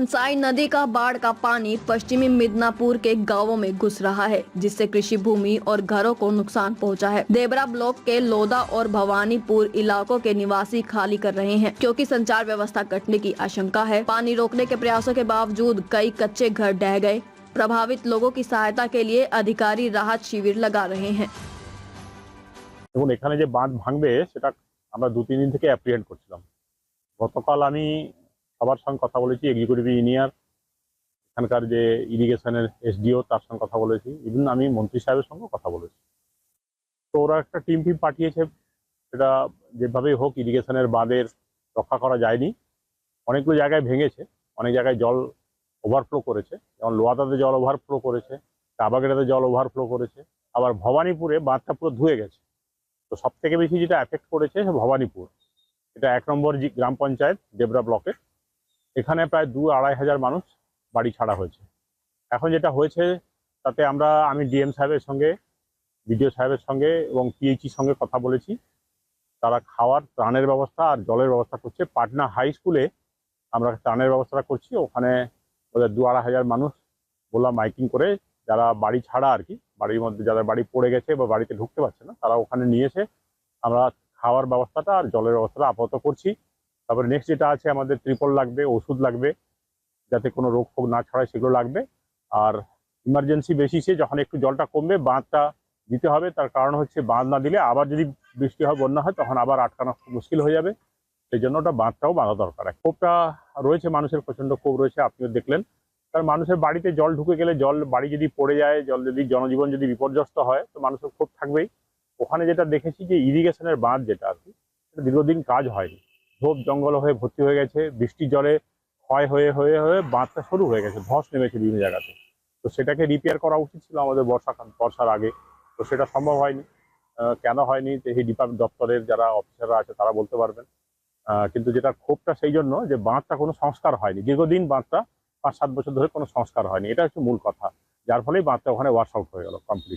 Kansai नदी का बाढ़ का पानी पश्चिमी मिदनापुर के गांवों में घुस रहा है, जिससे कृषि भूमि और घरों को नुकसान पहुंचा है। देबरा ब्लॉक के लोदा और भवानीपुर इलाकों के निवासी खाली कर रहे हैं, क्योंकि संचार व्यवस्था कटने की आशंका है। पानी रोकने के प्रयासों के बावजूद कई कच्चे घर ढह गए। प्रभावित लोगों की सहायता के लिए अधिकारी राहत शिविर लगा रहे हैं। দেখুন এখানে যে বাঁধ ভাঙবে সেটা আমরা 2-3 দিন থেকে অ্যাপ্রিহেন্ড করছিলাম। গতকাল আমি সবার সঙ্গে কথা বলেছি, এক্সিকিউটিভ ইঞ্জিনিয়ার, এখানকার যে ইরিগেশনের এসডিও তার সঙ্গে কথা বলেছি, ইভেন আমি মন্ত্রী সাহেবের সঙ্গে কথা বলেছি। তো ওরা একটা টিম পাঠিয়েছে, সেটা যেভাবেই হোক ইরিগেশনের বাঁধের রক্ষা করা যায়নি। অনেকগুলো জায়গায় ভেঙেছে, অনেক জায়গায় জল ওভারফ্লো করেছে, যেমন লোয়াদাতে জল ওভারফ্লো করেছে, কাবাগেড়াতে জল ওভারফ্লো করেছে, আবার ভবানীপুরে বাঁধটা পুরো ধুয়ে গেছে। তো সব থেকে বেশি যেটা এফেক্ট করেছে ভবানীপুর, এটা 1 নম্বর গ্রাম পঞ্চায়েত দেবরা ব্লকের। এখানে প্রায় 2-2.5 হাজার মানুষ বাড়ি ছাড়া হয়েছে। এখন যেটা হয়েছে তাতে আমি ডিএম সাহেবের সঙ্গে, বিডিও সাহেবের সঙ্গে এবং পিএইচির সঙ্গে কথা বলেছি। তারা খাওয়ার ত্রাণের ব্যবস্থা আর জলের ব্যবস্থা করছে। পাটনা হাই স্কুলে আমরা ত্রাণের ব্যবস্থা করছি। ওখানে ওদের 2-2.5 হাজার মানুষ বললাম মাইকিং করে, যারা বাড়ি ছাড়া আর কি, বাড়ির মধ্যে যাদের বাড়ি পড়ে গেছে বা বাড়িতে ঢুকতে পারছে না, তারা ওখানে নিয়ে এসে আমরা খাওয়ার ব্যবস্থাটা আর জলের ব্যবস্থাটা আপাতত করছি। তারপরে নেক্সট যেটা আছে, আমাদের ত্রিপল লাগবে, ওষুধ লাগবে, যাতে কোনো রোগ ফোগ না ছড়ায় সেগুলো লাগবে। আর ইমার্জেন্সি বেসিসে যখন একটু জলটা কমবে বাঁধটা দিতে হবে। তার কারণ হচ্ছে বাঁধ না দিলে আবার যদি বৃষ্টি হয়, বন্যা হয়, তখন আবার আটকানো খুব মুশকিল হয়ে যাবে। সেই জন্য ওটা বাঁধটাও বাঁধা দরকার। ক্ষোভটা রয়েছে, মানুষের প্রচণ্ড ক্ষোভ রয়েছে, আপনিও দেখলেন। কারণ মানুষের বাড়িতে জল ঢুকে গেলে, বাড়ি যদি পড়ে যায়, জনজীবন যদি বিপর্যস্ত হয়, তো মানুষের ক্ষোভ থাকবেই। ওখানে যেটা দেখেছি যে ইরিগেশনের বাঁধ যেটা আর কি, সেটা দীর্ঘদিন কাজ হয়নি, ঝোপ জঙ্গল হয়ে ভর্তি হয়ে গেছে, বৃষ্টির জলে ক্ষয় হয়ে হয়ে হয়ে বাঁধটা শুরু হয়ে গেছে, ধস নেমেছে বিভিন্ন জায়গাতে। তো সেটাকে রিপেয়ার করা উচিত ছিল আমাদের বর্ষার আগে, তো সেটা সম্ভব হয়নি। কেন হয়নি সেই ডিপার্টমেন্ট দপ্তরের যারা অফিসাররা আছে তারা বলতে পারবেন। কিন্তু যেটা ক্ষোভটা সেই জন্য যে বাঁধটা কোনো সংস্কার হয়নি, দীর্ঘদিন বাঁধটা 5-7 বছর ধরে কোনো সংস্কার হয়নি, এটা হচ্ছে মূল কথা, যার ফলেই বাঁধটা ওখানে ওয়াশ আউট হয়ে গেল কমপ্লিট।